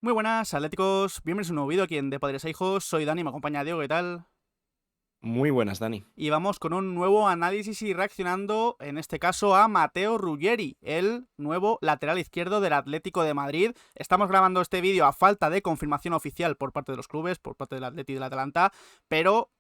Muy buenas, atléticos. Bienvenidos a un nuevo vídeo aquí en De Padres a Hijos. Soy Dani, me acompaña Diego, ¿qué tal? Muy buenas, Dani. Y vamos con un nuevo análisis y reaccionando, en este caso, a Matteo Ruggeri, el nuevo lateral izquierdo del Atlético de Madrid. Estamos grabando este vídeo a falta de confirmación oficial por parte de los clubes, por parte del Atleti y del Atalanta, pero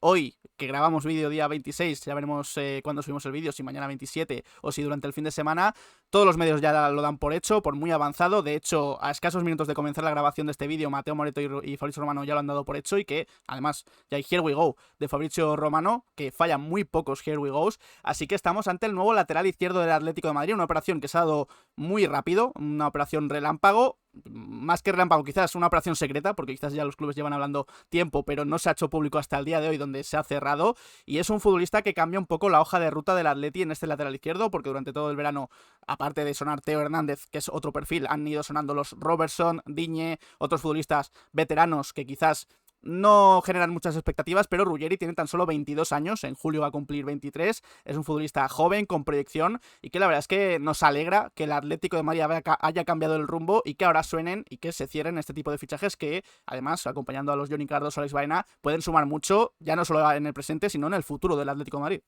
hoy, que grabamos vídeo día 26, ya veremos cuándo subimos el vídeo, si mañana 27 o si durante el fin de semana, todos los medios ya lo dan por hecho, por muy avanzado. De hecho, a escasos minutos de comenzar la grabación de este vídeo, Mateo Moreto y Fabrizio Romano ya lo han dado por hecho y que, además, ya hay Here We Go de Fabrizio Romano, que falla muy pocos Here We Goes, así que estamos ante el nuevo lateral izquierdo del Atlético de Madrid, una operación que se ha dado muy rápido, una operación relámpago, más que relámpago, quizás una operación secreta, porque quizás ya los clubes llevan hablando tiempo, pero no se ha hecho público hasta el día de hoy, donde se ha cerrado, y es un futbolista que cambia un poco la hoja de ruta del Atleti en este lateral izquierdo, porque durante todo el verano, aparte de sonar Teo Hernández, que es otro perfil, han ido sonando los Robertson, Digne, otros futbolistas veteranos que quizás no generan muchas expectativas, pero Ruggeri tiene tan solo 22 años, en julio va a cumplir 23, es un futbolista joven, con proyección, y que la verdad es que nos alegra que el Atlético de Madrid haya cambiado el rumbo y que ahora suenen y que se cierren este tipo de fichajes que, además, acompañando a los Johnny Cardos o Alex Baena, pueden sumar mucho, ya no solo en el presente, sino en el futuro del Atlético de Madrid.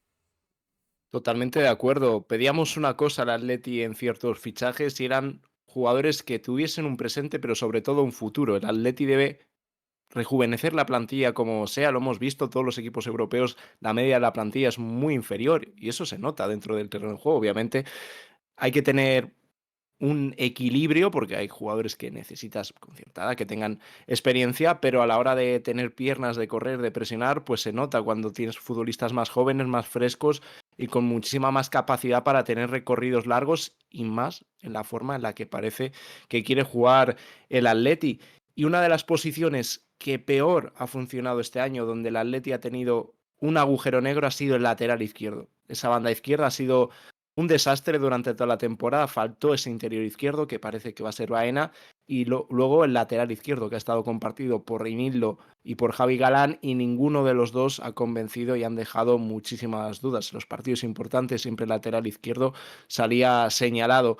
Totalmente de acuerdo. Pedíamos una cosa al Atleti en ciertos fichajes y eran jugadores que tuviesen un presente, pero sobre todo un futuro. El Atleti debe rejuvenecer la plantilla como sea, lo hemos visto, todos los equipos europeos, la media de la plantilla es muy inferior y eso se nota dentro del terreno de juego. Obviamente hay que tener un equilibrio, porque hay jugadores que necesitas con cierta edad, que tengan experiencia, pero a la hora de tener piernas, de correr, de presionar, pues se nota cuando tienes futbolistas más jóvenes, más frescos y con muchísima más capacidad para tener recorridos largos y más en la forma en la que parece que quiere jugar el Atleti. Y una de las posiciones que peor ha funcionado este año, donde el Atleti ha tenido un agujero negro, ha sido el lateral izquierdo. Esa banda izquierda ha sido un desastre durante toda la temporada, faltó ese interior izquierdo que parece que va a ser Baena y luego el lateral izquierdo que ha estado compartido por Reinildo y por Javi Galán y ninguno de los dos ha convencido y han dejado muchísimas dudas. En los partidos importantes siempre el lateral izquierdo salía señalado.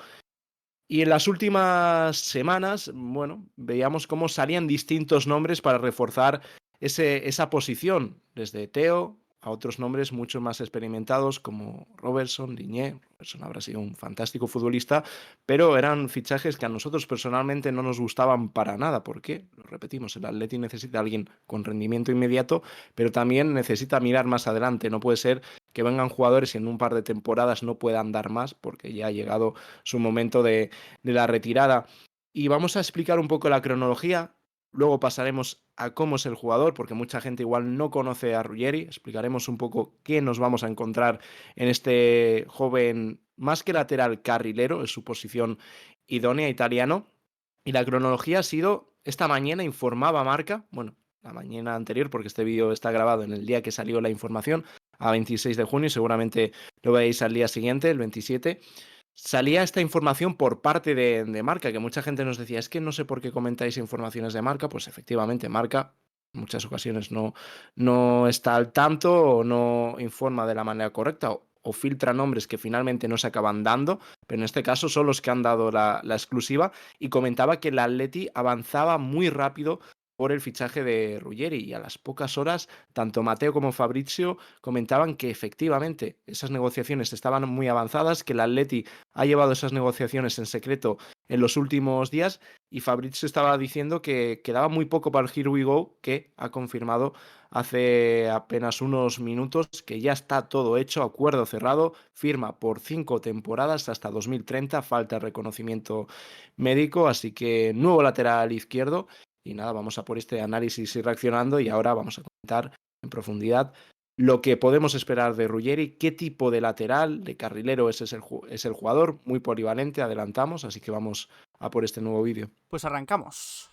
Y en las últimas semanas, bueno, veíamos cómo salían distintos nombres para reforzar esa posición, desde Teo a otros nombres mucho más experimentados como Robertson, Digne. Robertson habrá sido un fantástico futbolista, pero eran fichajes que a nosotros personalmente no nos gustaban para nada. ¿Por qué? Lo repetimos, el Atleti necesita a alguien con rendimiento inmediato, pero también necesita mirar más adelante. No puede ser que vengan jugadores y en un par de temporadas no puedan dar más porque ya ha llegado su momento de la retirada. Y vamos a explicar un poco la cronología. Luego pasaremos a cómo es el jugador, porque mucha gente igual no conoce a Ruggeri. Explicaremos un poco qué nos vamos a encontrar en este joven, más que lateral, carrilero, es su posición idónea, italiano. Y la cronología ha sido, esta mañana informaba Marca, bueno, la mañana anterior, porque este vídeo está grabado en el día que salió la información, a 26 de junio, seguramente lo veis al día siguiente, el 27, salía esta información por parte de Marca, que mucha gente nos decía, es que no sé por qué comentáis informaciones de Marca. Pues efectivamente, Marca en muchas ocasiones no está al tanto o no informa de la manera correcta o filtra nombres que finalmente no se acaban dando, pero en este caso son los que han dado la exclusiva y comentaba que el Atleti avanzaba muy rápido por el fichaje de Ruggeri y a las pocas horas tanto Mateo como Fabrizio comentaban que efectivamente esas negociaciones estaban muy avanzadas, que el Atleti ha llevado esas negociaciones en secreto en los últimos días y Fabrizio estaba diciendo que quedaba muy poco para el Here We Go, que ha confirmado hace apenas unos minutos que ya está todo hecho, acuerdo cerrado, firma por 5 temporadas hasta 2030, falta el reconocimiento médico, así que nuevo lateral izquierdo. Y nada, vamos a por este análisis y reaccionando y ahora vamos a comentar en profundidad lo que podemos esperar de Ruggeri, qué tipo de lateral, de carrilero es el jugador, muy polivalente, adelantamos, así que vamos a por este nuevo vídeo. Pues arrancamos.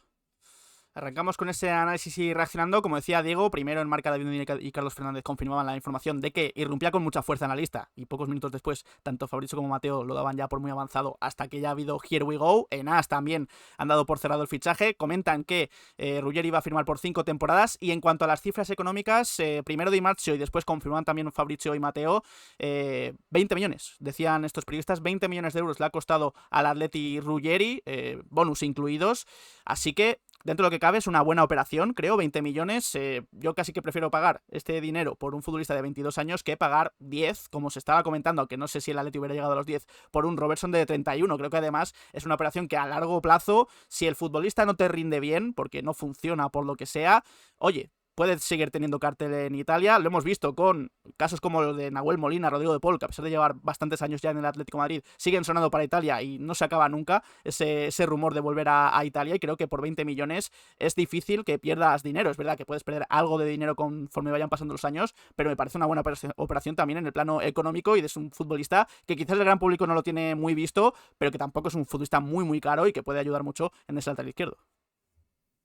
Arrancamos con ese análisis y reaccionando. Como decía Diego, primero en marca David Núñez y Carlos Fernández confirmaban la información de que irrumpía con mucha fuerza en la lista y pocos minutos después tanto Fabrizio como Mateo lo daban ya por muy avanzado hasta que ya ha habido Here We Go. En AS también han dado por cerrado el fichaje. Comentan que Ruggeri va a firmar por 5 temporadas y en cuanto a las cifras económicas, primero Di Marzio y después confirman también Fabrizio y Mateo, 20 millones, decían estos periodistas, 20 millones de euros le ha costado al Atleti Ruggeri, bonus incluidos, así que dentro de lo que cabe es una buena operación, creo, 20 millones. Yo casi que prefiero pagar este dinero por un futbolista de 22 años que pagar 10, como se estaba comentando, aunque no sé si el Atleti hubiera llegado a los 10, por un Robertson de 31. Creo que además es una operación que a largo plazo, si el futbolista no te rinde bien, porque no funciona por lo que sea, oye, puedes seguir teniendo cartel en Italia. Lo hemos visto con casos como los de Nahuel Molina, Rodrigo de Paul, que a pesar de llevar bastantes años ya en el Atlético de Madrid, siguen sonando para Italia y no se acaba nunca ese rumor de volver a Italia. Y creo que por 20 millones es difícil que pierdas dinero. Es verdad que puedes perder algo de dinero conforme vayan pasando los años, pero me parece una buena operación también en el plano económico y es un futbolista que quizás el gran público no lo tiene muy visto, pero que tampoco es un futbolista muy, muy caro y que puede ayudar mucho en ese lateral izquierdo.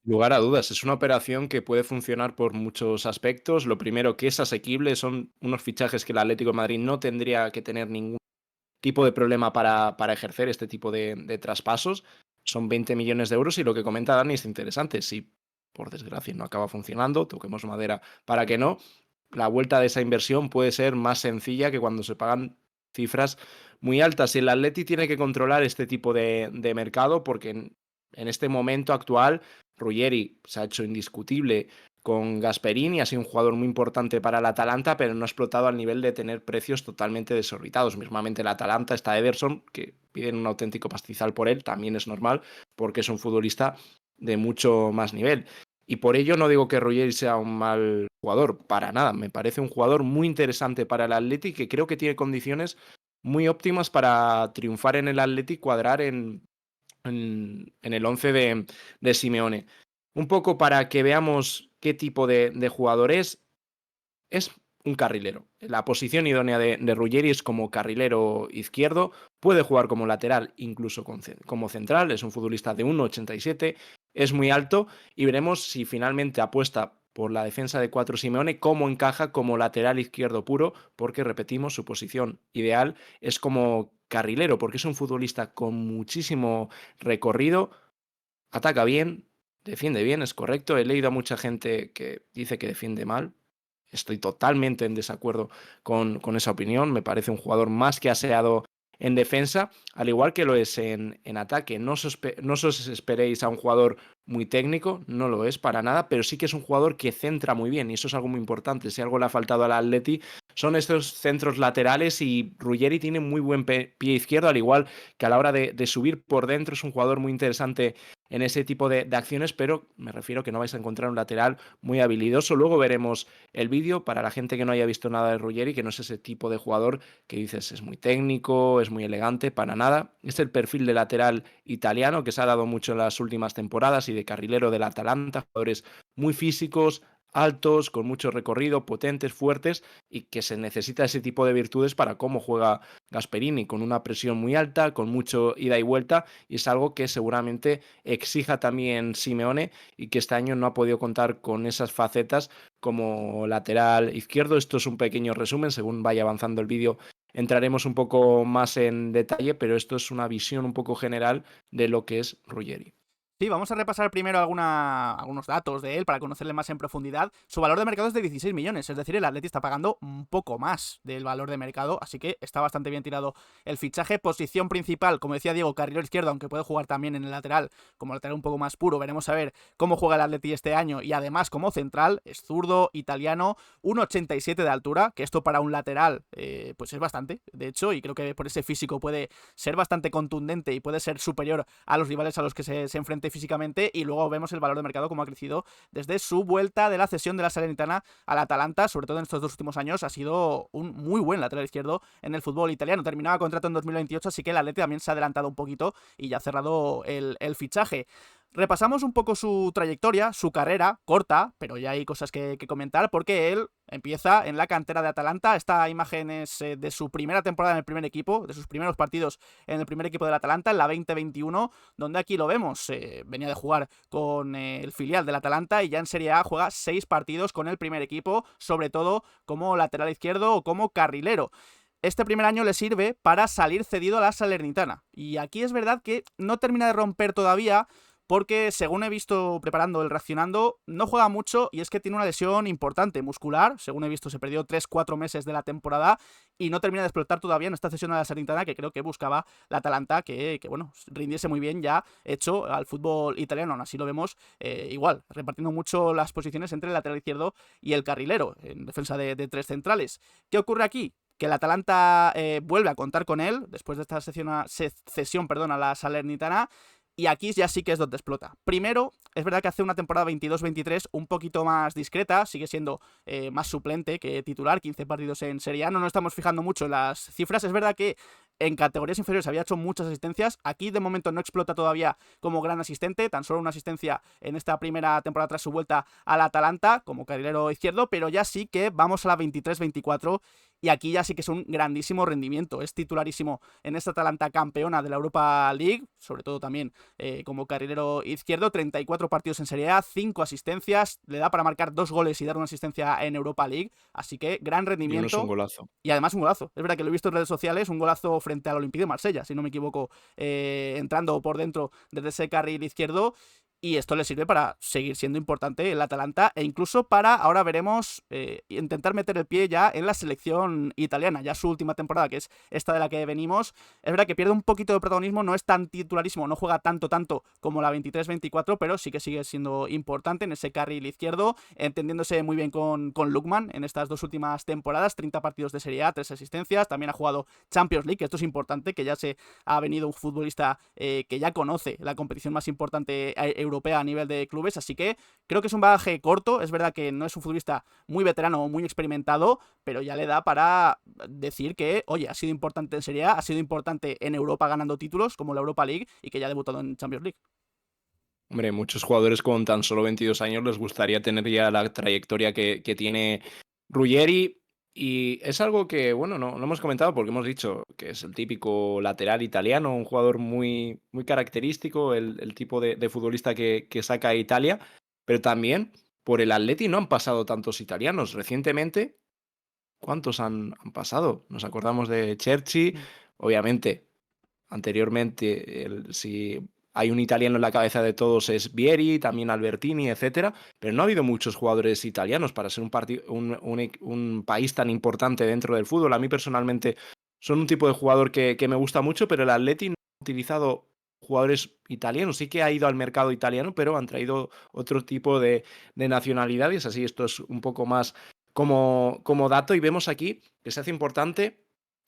Lugar a dudas, es una operación que puede funcionar por muchos aspectos. Lo primero, que es asequible, son unos fichajes que el Atlético de Madrid no tendría que tener ningún tipo de problema para ejercer este tipo de traspasos. Son 20 millones de euros y lo que comenta Dani es interesante. Si por desgracia no acaba funcionando, toquemos madera para que no, la vuelta de esa inversión puede ser más sencilla que cuando se pagan cifras muy altas. Y el Atleti tiene que controlar este tipo de mercado porque en este momento actual Ruggeri se ha hecho indiscutible con Gasperini, ha sido un jugador muy importante para el Atalanta, pero no ha explotado al nivel de tener precios totalmente desorbitados. Mismamente el Atalanta está Ederson, que piden un auténtico pastizal por él, también es normal, porque es un futbolista de mucho más nivel. Y por ello no digo que Ruggeri sea un mal jugador, para nada. Me parece un jugador muy interesante para el Atleti, que creo que tiene condiciones muy óptimas para triunfar en el Atleti y cuadrar en el 11 de Simeone. Un poco para que veamos qué tipo de jugador es un carrilero. La posición idónea de Ruggeri es como carrilero izquierdo, puede jugar como lateral, incluso como central, es un futbolista de 1,87, es muy alto y veremos si finalmente apuesta por la defensa de 4 Simeone, cómo encaja como lateral izquierdo puro, porque repetimos, su posición ideal es como carrilero, porque es un futbolista con muchísimo recorrido, ataca bien, defiende bien, es correcto. He leído a mucha gente que dice que defiende mal. Estoy totalmente en desacuerdo con esa opinión. Me parece un jugador más que aseado en defensa, al igual que lo es en ataque. No os esperéis a un jugador muy técnico, no lo es para nada, pero sí que es un jugador que centra muy bien y eso es algo muy importante. Si algo le ha faltado al Atleti son estos centros laterales y Ruggeri tiene muy buen pie izquierdo, al igual que a la hora de subir por dentro es un jugador muy interesante en ese tipo de acciones, pero me refiero que no vais a encontrar un lateral muy habilidoso. Luego veremos el vídeo para la gente que no haya visto nada de Ruggeri, que no es ese tipo de jugador que dices es muy técnico, es muy elegante, para nada. Es el perfil de lateral italiano que se ha dado mucho en las últimas temporadas y de carrilero del Atalanta, jugadores muy físicos, altos, con mucho recorrido, potentes, fuertes y que se necesita ese tipo de virtudes para cómo juega Gasperini, con una presión muy alta, con mucho ida y vuelta y es algo que seguramente exija también Simeone y que este año no ha podido contar con esas facetas como lateral izquierdo. Esto es un pequeño resumen, según vaya avanzando el vídeo entraremos un poco más en detalle, pero esto es una visión un poco general de lo que es Ruggeri. Sí, vamos a repasar primero algunos datos de él para conocerle más en profundidad. Su valor de mercado es de 16 millones, es decir, el Atleti está pagando un poco más del valor de mercado, así que está bastante bien tirado el fichaje. Posición principal, como decía Diego, carrilero izquierdo, aunque puede jugar también en el lateral, como lateral un poco más puro. Veremos a ver cómo juega el Atleti este año y además como central, es zurdo, italiano, 1,87 de altura, que esto para un lateral pues es bastante, de hecho, y creo que por ese físico puede ser bastante contundente y puede ser superior a los rivales a los que se enfrente físicamente. Y luego vemos el valor de mercado como ha crecido desde su vuelta de la cesión de la Salernitana al Atalanta, sobre todo en estos 2 últimos años. Ha sido un muy buen lateral izquierdo en el fútbol italiano. Terminaba contrato en 2028, así que el Atleti también se ha adelantado un poquito y ya ha cerrado el fichaje. Repasamos un poco su trayectoria, su carrera, corta, pero ya hay cosas que comentar, porque él empieza en la cantera de Atalanta. Esta imagen es de su primera temporada en el primer equipo, de sus primeros partidos en el primer equipo del Atalanta, en la 2021, donde aquí lo vemos. Venía de jugar con el filial del Atalanta y ya en Serie A juega 6 partidos con el primer equipo, sobre todo como lateral izquierdo o como carrilero. Este primer año le sirve para salir cedido a la Salernitana. Y aquí es verdad que no termina de romper todavía, porque según he visto preparando el Reaccionando, no juega mucho y es que tiene una lesión importante muscular. Según he visto, se perdió 3-4 meses de la temporada y no termina de explotar todavía en esta cesión a la Salernitana, que creo que buscaba la Atalanta, que bueno, rindiese muy bien ya hecho al fútbol italiano. Aún así lo vemos igual, repartiendo mucho las posiciones entre el lateral izquierdo y el carrilero, en defensa de 3 centrales. ¿Qué ocurre aquí? Que el Atalanta vuelve a contar con él después de esta cesión a la Salernitana. Y aquí ya sí que es donde explota. Primero, es verdad que hace una temporada 22-23 un poquito más discreta, sigue siendo más suplente que titular, 15 partidos en Serie A, no nos estamos fijando mucho en las cifras. Es verdad que en categorías inferiores había hecho muchas asistencias, aquí de momento no explota todavía como gran asistente, tan solo una asistencia en esta primera temporada tras su vuelta al Atalanta como carrilero izquierdo, pero ya sí que vamos a la 23-24 y aquí ya sí que es un grandísimo rendimiento. Es titularísimo en esta Atalanta campeona de la Europa League, sobre todo también como carrilero izquierdo, 34 partidos en Serie A, 5 asistencias, le da para marcar 2 goles y dar una asistencia en Europa League, así que gran Y uno es un rendimiento. golazo. Y además un golazo. Es verdad que lo he visto en redes sociales, un golazo frente al Olympique de Marsella, si no me equivoco, entrando por dentro desde ese carril izquierdo. Y esto le sirve para seguir siendo importante el Atalanta e incluso para, ahora veremos, intentar meter el pie ya en la selección italiana, ya su última temporada, que es esta de la que venimos. Es verdad que pierde un poquito de protagonismo, no es tan titularísimo, no juega tanto como la 23-24, pero sí que sigue siendo importante en ese carril izquierdo, entendiéndose muy bien con Lookman en estas 2 últimas temporadas, 30 partidos de Serie A, 3 asistencias, también ha jugado Champions League, que esto es importante, que ya se ha venido un futbolista que ya conoce la competición más importante europea a nivel de clubes, así que creo que es un bagaje corto. Es verdad que no es un futbolista muy veterano o muy experimentado, pero ya le da para decir que, oye, ha sido importante en Serie A, ha sido importante en Europa ganando títulos como la Europa League y que ya ha debutado en Champions League. Hombre, muchos jugadores con tan solo 22 años les gustaría tener ya la trayectoria que tiene Ruggeri. Y es algo que, bueno, no hemos comentado porque hemos dicho que es el típico lateral italiano, un jugador muy, muy característico, el tipo de futbolista que saca a Italia. Pero también por el Atleti no han pasado tantos italianos. Recientemente, ¿cuántos han pasado? Nos acordamos de Cherchi, obviamente. Anteriormente, si hay un italiano en la cabeza de todos es Vieri, también Albertini, etcétera, pero no ha habido muchos jugadores italianos para ser un país tan importante dentro del fútbol. A mí personalmente son un tipo de jugador que me gusta mucho, pero el Atleti no ha utilizado jugadores italianos. Sí que ha ido al mercado italiano, pero han traído otro tipo de nacionalidades. Así esto es un poco más como dato, y vemos aquí que se hace importante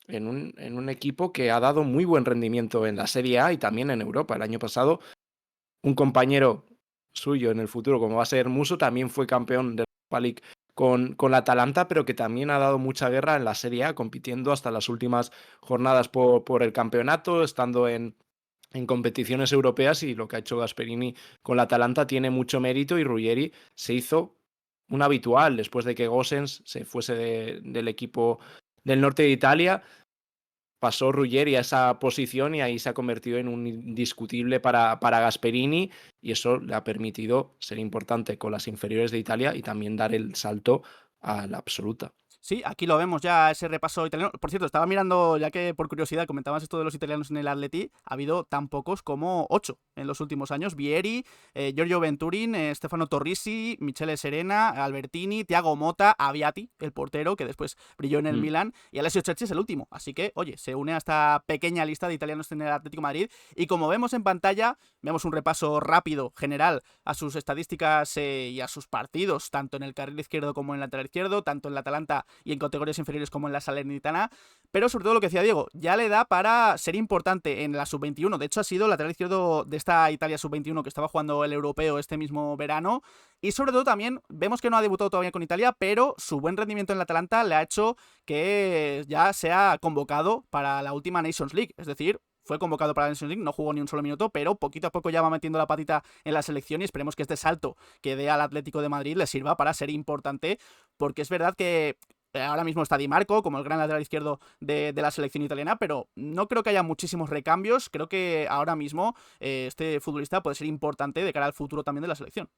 en un equipo que ha dado muy buen rendimiento en la Serie A y también en Europa. El año pasado, un compañero suyo en el futuro, como va a ser Muso, también fue campeón de la Europa League con la Atalanta, pero que también ha dado mucha guerra en la Serie A, compitiendo hasta las últimas jornadas por el campeonato, estando en competiciones europeas, y lo que ha hecho Gasperini con la Atalanta tiene mucho mérito, y Ruggeri se hizo un habitual después de que Gosens se fuese del equipo del norte de Italia. Pasó Ruggeri a esa posición y ahí se ha convertido en un indiscutible para Gasperini, y eso le ha permitido ser importante con las inferiores de Italia y también dar el salto a la absoluta. Sí, aquí lo vemos ya, ese repaso italiano. Por cierto, estaba mirando, ya que por curiosidad comentabas esto de los italianos en el Atleti, ha habido tan pocos como 8 en los últimos años. Vieri, Giorgio Venturin, Stefano Torrisi, Michele Serena, Albertini, Thiago Motta, Aviati, el portero, que después brilló en el Milan, y Alessio Cerci es el último. Así que, oye, se une a esta pequeña lista de italianos en el Atlético de Madrid. Y como vemos en pantalla, vemos un repaso rápido, general, a sus estadísticas y a sus partidos, tanto en el carril izquierdo como en el lateral izquierdo, tanto en la Atalanta y en categorías inferiores como en la Salernitana, pero sobre todo lo que decía Diego, ya le da para ser importante en la sub-21. De hecho, ha sido lateral izquierdo de esta Italia sub-21 que estaba jugando el europeo este mismo verano, y sobre todo también vemos que no ha debutado todavía con Italia, pero su buen rendimiento en la Atalanta le ha hecho que ya sea convocado para la última Nations League, es decir, fue convocado para la Nations League, no jugó ni un solo minuto, pero poquito a poco ya va metiendo la patita en la selección y esperemos que este salto que dé al Atlético de Madrid le sirva para ser importante, porque es verdad que ahora mismo está Di Marco como el gran lateral izquierdo de la selección italiana, pero no creo que haya muchísimos recambios. Creo que ahora mismo este futbolista puede ser importante de cara al futuro también de la selección.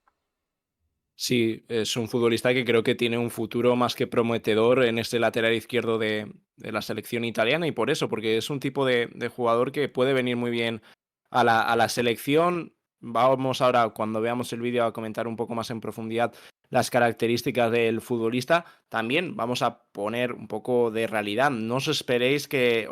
Sí, es un futbolista que creo que tiene un futuro más que prometedor en este lateral izquierdo de la selección italiana, y por eso, porque es un tipo de jugador que puede venir muy bien a la selección. Vamos ahora, cuando veamos el vídeo, a comentar un poco más en profundidad las características del futbolista. También vamos a poner un poco de realidad. No os esperéis que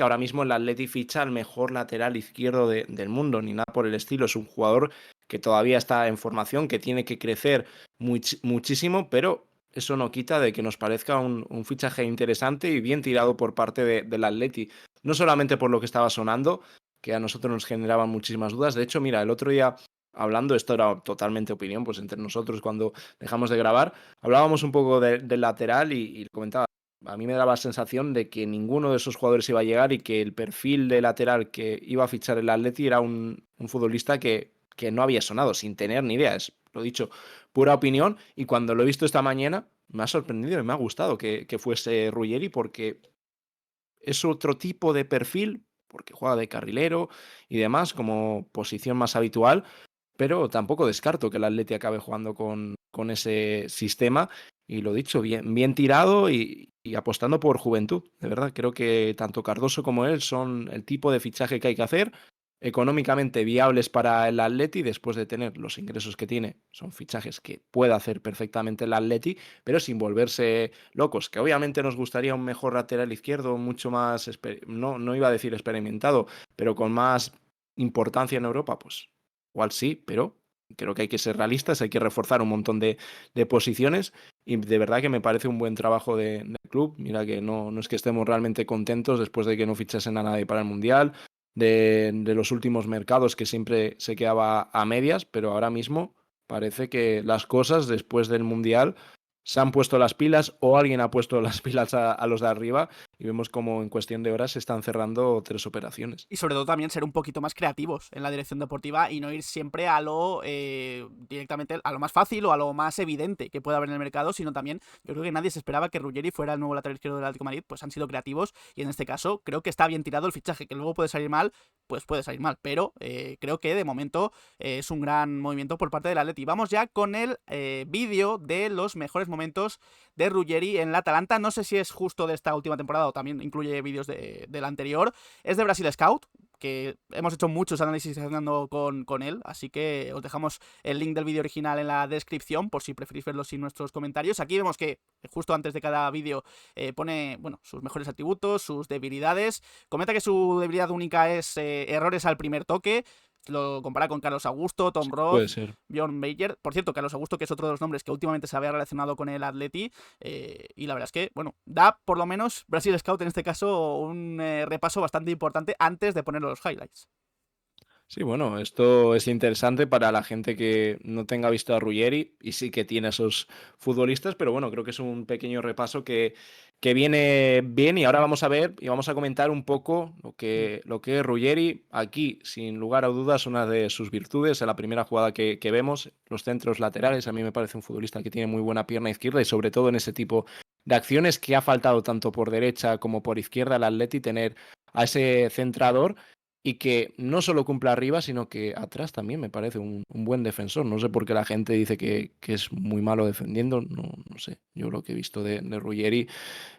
ahora mismo el Atleti ficha al mejor lateral izquierdo del mundo, ni nada por el estilo. Es un jugador que todavía está en formación, que tiene que crecer muchísimo, pero eso no quita de que nos parezca un fichaje interesante y bien tirado por parte del Atleti. No solamente por lo que estaba sonando, que a nosotros nos generaban muchísimas dudas. De hecho, mira, el otro día, hablando, esto era totalmente opinión, pues entre nosotros cuando dejamos de grabar, hablábamos un poco del lateral y comentaba, a mí me daba la sensación de que ninguno de esos jugadores iba a llegar y que el perfil de lateral que iba a fichar el Atleti era un futbolista que no había sonado, sin tener ni idea. Es, lo dicho, pura opinión. Y cuando lo he visto esta mañana, me ha sorprendido y me ha gustado que fuese Ruggeri, porque es otro tipo de perfil, porque juega de carrilero y demás, como posición más habitual, pero tampoco descarto que el Atleti acabe jugando con ese sistema. Y lo dicho, bien tirado y apostando por juventud. De verdad, creo que tanto Cardoso como él son el tipo de fichaje que hay que hacer, económicamente viables para el Atleti después de tener los ingresos que tiene. Son fichajes que puede hacer perfectamente el Atleti, pero sin volverse locos. Que obviamente nos gustaría un mejor lateral izquierdo, mucho más, no iba a decir experimentado, pero con más importancia en Europa, pues igual sí, pero creo que hay que ser realistas, hay que reforzar un montón de posiciones, y de verdad que me parece un buen trabajo del club. Mira que no es que estemos realmente contentos después de que no fichasen a nadie para el Mundial, de los últimos mercados, que siempre se quedaba a medias, pero ahora mismo parece que las cosas después del Mundial se han puesto las pilas, o alguien ha puesto las pilas a los de arriba, y vemos como en cuestión de horas se están cerrando 3 operaciones. Y sobre todo también ser un poquito más creativos en la dirección deportiva y no ir siempre a lo directamente a lo más fácil o a lo más evidente que pueda haber en el mercado, sino también, yo creo que nadie se esperaba que Ruggeri fuera el nuevo lateral izquierdo del Atlético de Madrid, pues han sido creativos y en este caso creo que está bien tirado el fichaje, que luego puede salir mal, pues puede salir mal, pero creo que de momento es un gran movimiento por parte del Atleti. Vamos ya con el vídeo de los mejores momentos de Ruggeri en la Atalanta. No sé si es justo de esta última temporada o también incluye vídeos del anterior. Es de Brasil Scout, que hemos hecho muchos análisis hablando con él, así que os dejamos el link del vídeo original en la descripción por si preferís verlo sin nuestros comentarios. Aquí vemos que justo antes de cada vídeo pone, bueno, sus mejores atributos, sus debilidades. Comenta que su debilidad única es errores al primer toque. Lo compara con Carlos Augusto, Tom Sí, Roth, puede ser. Bjorn Bayer. Por cierto, Carlos Augusto, que es otro de los nombres que últimamente se había relacionado con el Atleti. Y la verdad es que, bueno, da por lo menos Brasil Scout en este caso un repaso bastante importante antes de poner los highlights. Sí, bueno, esto es interesante para la gente que no tenga visto a Ruggeri y sí que tiene a esos futbolistas, pero bueno, creo que es un pequeño repaso que viene bien, y ahora vamos a ver y vamos a comentar un poco lo que es Ruggeri. Aquí, sin lugar a dudas, una de sus virtudes, en la primera jugada que vemos, los centros laterales. A mí me parece un futbolista que tiene muy buena pierna izquierda, y sobre todo en ese tipo de acciones que ha faltado tanto por derecha como por izquierda al Atleti, tener a ese centrador, y que no solo cumple arriba, sino que atrás también me parece un buen defensor. No sé por qué la gente dice que es muy malo defendiendo, no sé. Yo lo que he visto de Ruggeri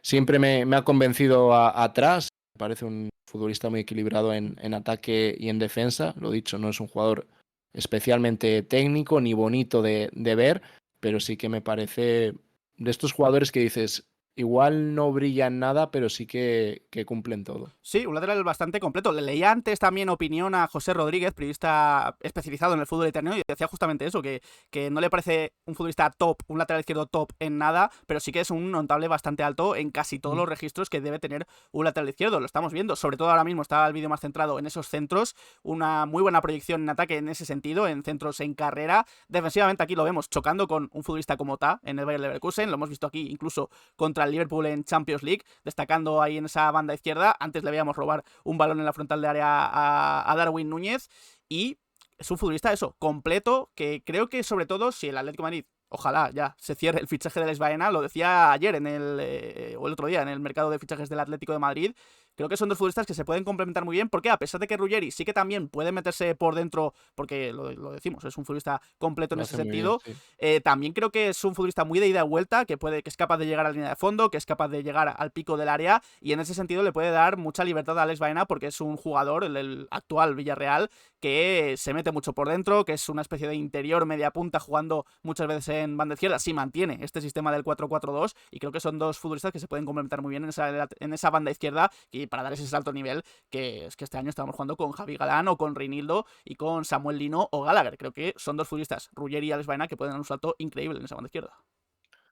siempre me ha convencido atrás. Me parece un futbolista muy equilibrado en ataque y en defensa. Lo dicho, no es un jugador especialmente técnico ni bonito de ver, pero sí que me parece de estos jugadores que dices, igual no brillan nada, pero sí que cumplen todo. Sí, un lateral bastante completo. Le leía antes también opinión a José Rodríguez, periodista especializado en el fútbol italiano, y decía justamente eso, que no le parece un futbolista top, un lateral izquierdo top en nada, pero sí que es un notable bastante alto en casi todos los registros que debe tener un lateral izquierdo. Lo estamos viendo, sobre todo ahora mismo está el vídeo más centrado en esos centros, una muy buena proyección en ataque en ese sentido, en centros en carrera. Defensivamente aquí lo vemos chocando con un futbolista como Ta en el Bayer Leverkusen, lo hemos visto aquí incluso contra contra el Liverpool en Champions League, destacando ahí en esa banda izquierda. Antes le veíamos robar un balón en la frontal de área a Darwin Núñez, y es un futbolista eso, completo, que creo que sobre todo si el Atlético de Madrid, ojalá ya se cierre el fichaje de Alex Baena, lo decía ayer o el otro día en el mercado de fichajes del Atlético de Madrid. Creo que son dos futbolistas que se pueden complementar muy bien, porque a pesar de que Ruggeri sí que también puede meterse por dentro, porque lo decimos, es un futbolista completo en Lo ese hace muy bien, sentido, sí. también creo que es un futbolista muy de ida y vuelta, que es capaz de llegar a la línea de fondo, que es capaz de llegar al pico del área, y en ese sentido le puede dar mucha libertad a Alex Baena, porque es un jugador, el actual Villarreal, que se mete mucho por dentro, que es una especie de interior media punta jugando muchas veces en banda izquierda. Sí mantiene este sistema del 4-4-2, y creo que son dos futbolistas que se pueden complementar muy bien en esa banda izquierda, y para dar ese salto a nivel que es que este año estamos jugando con Javi Galán o con Reinildo y con Samuel Lino o Gallagher. Creo que son dos futbolistas, Ruggeri y Alex Baena, que pueden dar un salto increíble en esa banda izquierda.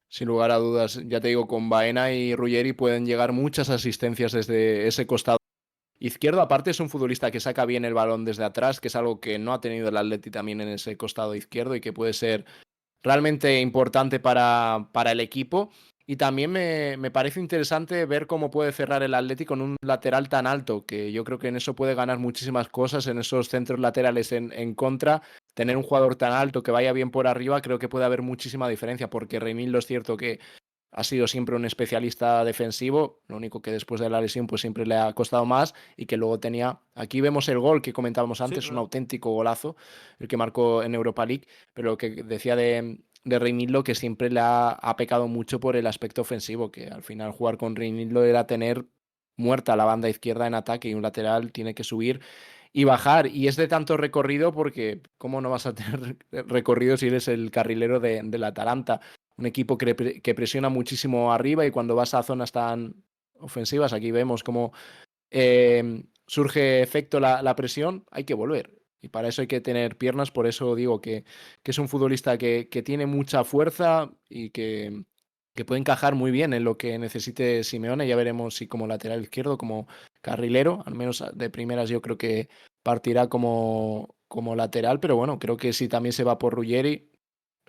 Sin lugar a dudas, ya te digo, con Baena y Ruggeri pueden llegar muchas asistencias desde ese costado izquierdo. Aparte es un futbolista que saca bien el balón desde atrás, que es algo que no ha tenido el Atleti también en ese costado izquierdo y que puede ser realmente importante para el equipo. Y también me parece interesante ver cómo puede cerrar el Atleti con un lateral tan alto, que yo creo que en eso puede ganar muchísimas cosas, en esos centros laterales en contra. Tener un jugador tan alto que vaya bien por arriba, creo que puede haber muchísima diferencia, porque Reinildo es cierto que ha sido siempre un especialista defensivo, lo único que después de la lesión pues siempre le ha costado más, y que luego tenía, aquí vemos el gol que comentábamos Sí, es antes, un verdad. auténtico golazo, el que marcó en Europa League, pero lo que decía de Reinildo, que siempre ha pecado mucho por el aspecto ofensivo, que al final jugar con Reinildo era tener muerta la banda izquierda en ataque, y un lateral tiene que subir y bajar, y es de tanto recorrido porque ¿cómo no vas a tener recorrido si eres el carrilero del Atalanta? Un equipo que presiona muchísimo arriba, y cuando vas a zonas tan ofensivas, aquí vemos cómo surge efecto la presión, hay que volver. Y para eso hay que tener piernas, por eso digo que es un futbolista que tiene mucha fuerza y que puede encajar muy bien en lo que necesite Simeone. Ya veremos si como lateral izquierdo, como carrilero, al menos de primeras yo creo que partirá como lateral, pero bueno, creo que si también se va por Ruggeri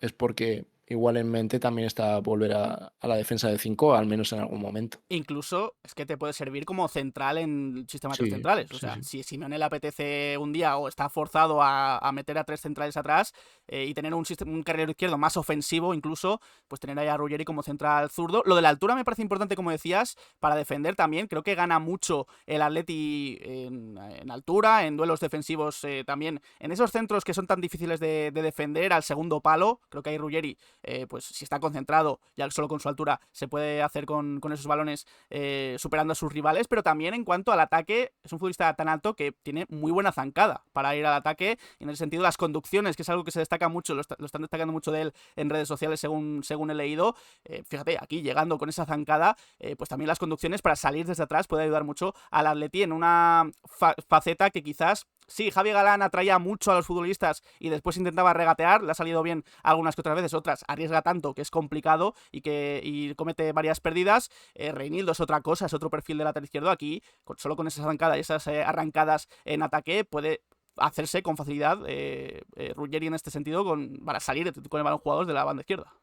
es porque igual en mente también está volver a la defensa de 5, al menos en algún momento. Incluso es que te puede servir como central en sistema de tres Sí, centrales. O sí, sea, sí. si Simeone le apetece un día o está forzado a meter a tres centrales atrás, y tener un carrilero izquierdo más ofensivo incluso, pues tener ahí a Ruggeri como central zurdo. Lo de la altura me parece importante, como decías, para defender también. Creo que gana mucho el Atleti en altura, en duelos defensivos también. En esos centros que son tan difíciles de defender, al segundo palo, creo que ahí Ruggeri, pues si está concentrado, ya solo con su altura, se puede hacer con esos balones superando a sus rivales. Pero también en cuanto al ataque, es un futbolista tan alto que tiene muy buena zancada para ir al ataque, y en el sentido de las conducciones, que es algo que se destaca mucho, lo están destacando mucho de él en redes sociales según he leído. Fíjate, aquí llegando con esa zancada, pues también las conducciones para salir desde atrás puede ayudar mucho al Atleti en una faceta que quizás sí, Javi Galán atraía mucho a los futbolistas y después intentaba regatear, le ha salido bien algunas que otras veces, otras arriesga tanto que es complicado y comete varias pérdidas. Reinildo es otra cosa, es otro perfil de lateral izquierdo. Aquí, solo con esas arrancadas, arrancadas en ataque, puede hacerse con facilidad Ruggeri en este sentido para salir con el balón jugadores de la banda izquierda.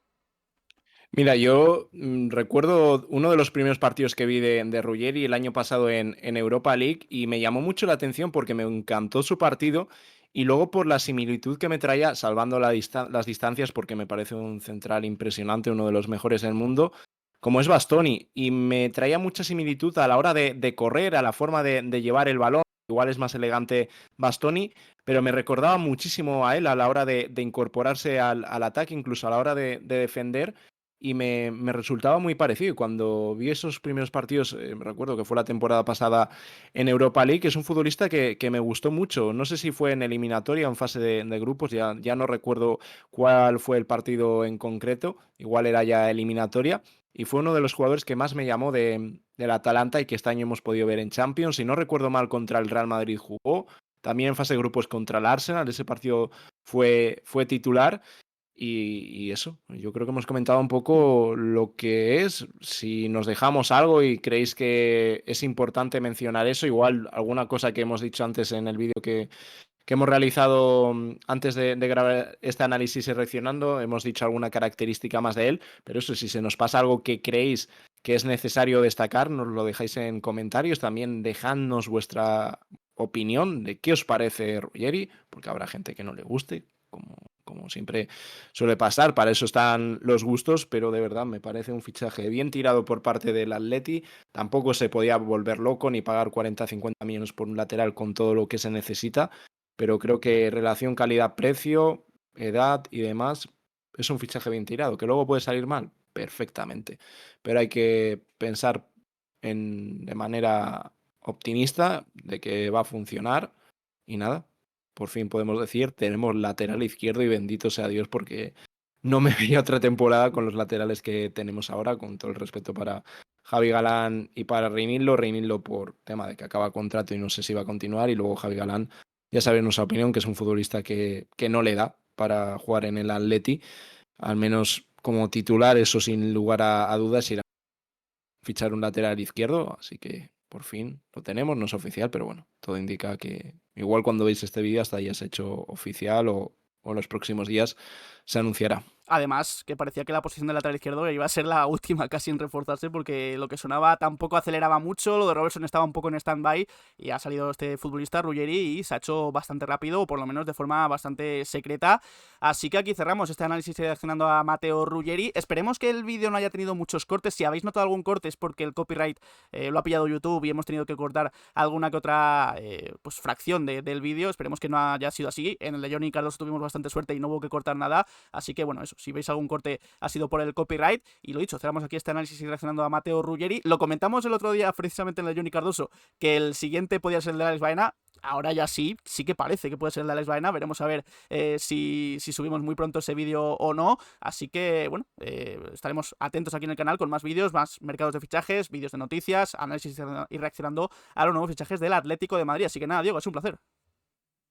Mira, yo recuerdo uno de los primeros partidos que vi de Ruggeri el año pasado en Europa League, y me llamó mucho la atención porque me encantó su partido, y luego por la similitud que me traía, salvando las distancias, porque me parece un central impresionante, uno de los mejores del mundo, como es Bastoni, y me traía mucha similitud a la hora de correr, a la forma de llevar el balón. Igual es más elegante Bastoni, pero me recordaba muchísimo a él a la hora de incorporarse al ataque, incluso a la hora de defender, y me resultaba muy parecido. Y cuando vi esos primeros partidos, me recuerdo que fue la temporada pasada en Europa League, es un futbolista que me gustó mucho. No sé si fue en eliminatoria o en fase de grupos, ya no recuerdo cuál fue el partido en concreto, igual era ya eliminatoria, y fue uno de los jugadores que más me llamó del Atalanta, y que este año hemos podido ver en Champions. Si no recuerdo mal, contra el Real Madrid jugó, también en fase de grupos contra el Arsenal, ese partido fue titular. Y eso, yo creo que hemos comentado un poco lo que es. Si nos dejamos algo y creéis que es importante mencionar eso, igual alguna cosa que hemos dicho antes en el vídeo que hemos realizado antes de grabar este análisis y reaccionando, hemos dicho alguna característica más de él, pero eso, si se nos pasa algo que creéis que es necesario destacar, nos lo dejáis en comentarios. También dejadnos vuestra opinión de qué os parece Ruggeri, porque habrá gente que no le guste, como siempre suele pasar. Para eso están los gustos, pero de verdad me parece un fichaje bien tirado por parte del Atleti. Tampoco se podía volver loco ni pagar 40-50 millones por un lateral con todo lo que se necesita, pero creo que relación calidad-precio, edad y demás, es un fichaje bien tirado. ¿Que luego puede salir mal? Perfectamente. Pero hay que pensar de manera optimista de que va a funcionar y nada, por fin podemos decir, tenemos lateral izquierdo y bendito sea Dios porque no me veía otra temporada con los laterales que tenemos ahora, con todo el respeto para Javi Galán y para Reinildo. Reinildo por tema de que acaba contrato y no sé si va a continuar, y luego Javi Galán, ya sabéis nuestra opinión, que es un futbolista que no le da para jugar en el Atleti, al menos como titular, eso sin lugar a dudas, irá a fichar un lateral izquierdo, así que por fin lo tenemos, no es oficial, pero bueno, todo indica que igual cuando veis este vídeo hasta ya se ha hecho oficial o en los próximos días se anunciará. Además, que parecía que la posición del lateral izquierdo iba a ser la última casi en reforzarse, porque lo que sonaba tampoco aceleraba mucho, lo de Robertson estaba un poco en stand-by, y ha salido este futbolista, Ruggeri, y se ha hecho bastante rápido, o por lo menos de forma bastante secreta. Así que aquí cerramos este análisis reaccionando a Matteo Ruggeri. Esperemos que el vídeo no haya tenido muchos cortes. Si habéis notado algún corte es porque el copyright lo ha pillado YouTube y hemos tenido que cortar alguna que otra pues fracción del vídeo. Esperemos que no haya sido así. En el de Johnny Carlos tuvimos bastante suerte y no hubo que cortar nada, así que bueno, eso, si veis algún corte ha sido por el copyright. Y lo dicho, cerramos aquí este análisis y reaccionando a Matteo Ruggeri. Lo comentamos el otro día precisamente en el de Johnny Cardoso, que el siguiente podía ser el de Alex Baena. Ahora ya sí que parece que puede ser el de Alex Baena. Veremos a ver si subimos muy pronto ese vídeo o no. Así que bueno, estaremos atentos aquí en el canal con más vídeos, más mercados de fichajes, vídeos de noticias, análisis y reaccionando a los nuevos fichajes del Atlético de Madrid. Así que nada, Diego, es un placer.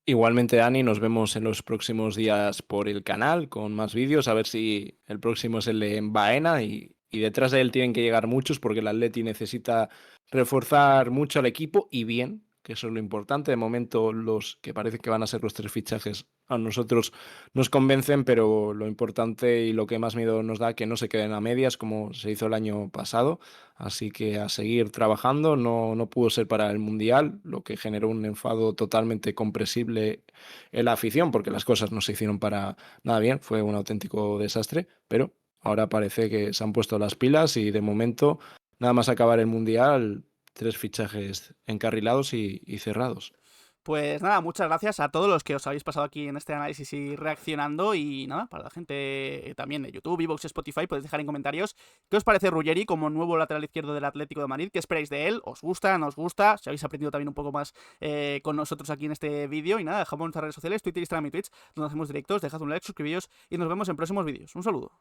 Igualmente, Dani, nos vemos en los próximos días por el canal con más vídeos, a ver si el próximo es el de Baena, y detrás de él tienen que llegar muchos porque el Atleti necesita reforzar mucho al equipo y bien, que eso es lo importante. De momento los que parece que van a ser los 3 fichajes a nosotros nos convencen, pero lo importante y lo que más miedo nos da que no se queden a medias como se hizo el año pasado. Así que a seguir trabajando. No pudo ser para el Mundial, lo que generó un enfado totalmente comprensible en la afición, porque las cosas no se hicieron para nada bien, fue un auténtico desastre, pero ahora parece que se han puesto las pilas y de momento, nada más acabar el Mundial, 3 fichajes encarrilados y cerrados. Pues nada, muchas gracias a todos los que os habéis pasado aquí en este análisis y reaccionando. Y nada, para la gente también de YouTube, Evox, Spotify, podéis dejar en comentarios qué os parece Ruggeri como nuevo lateral izquierdo del Atlético de Madrid. ¿Qué esperáis de él? ¿Os gusta? ¿No os gusta? Si habéis aprendido también un poco más con nosotros aquí en este vídeo. Y nada, dejamos nuestras redes sociales, Twitter, Instagram y Twitch, donde hacemos directos. Dejad un like, suscribíos y nos vemos en próximos vídeos. Un saludo.